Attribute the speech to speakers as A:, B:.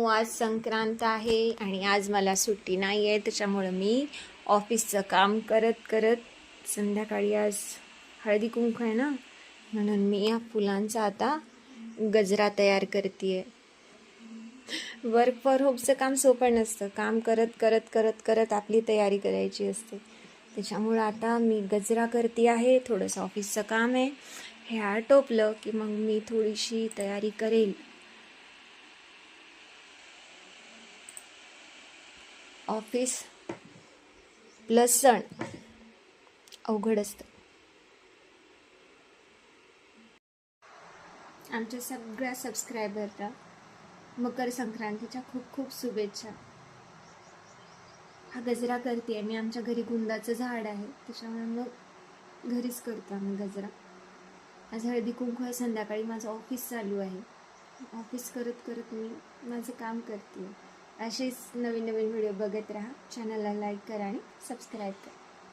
A: आज संक्रांत आहे आणि आज मला सुट्टी नाही आहे, त्याच्यामुळं मी ऑफिसचं काम करत करत संध्याकाळी आज हळदी कुंकू आहे ना, म्हणून मी या फुलांचा आता गजरा तयार करते. वर्क फॉर होमचं काम सोपं नसतं. काम करत करत करत करत आपली तयारी करायची असते. त्याच्यामुळं आता मी गजरा करते आहे. थोडंसं ऑफिसचं काम आहे, हे आटोपलं की मग मी थोडीशी तयारी करेल. ऑफिस प्लस सण अवघड असतं. आमच्या सगळ्या सबस्क्रायबरला मकर संक्रांतीच्या खूप खूप शुभेच्छा. हा गजरा करते मी. आमच्या घरी गुंदाचं झाड आहे, त्याच्यामुळे मग घरीच करतो आम्ही गजरा. आज हळदी कुंकू आहे, संध्याकाळी माझं ऑफिस चालू आहे. ऑफिस करत करत मी माझं काम करते. असेच नवीन नवीन व्हिडिओ बघत राहा. चॅनलला लाईक करा आणि सबस्क्राईब करा.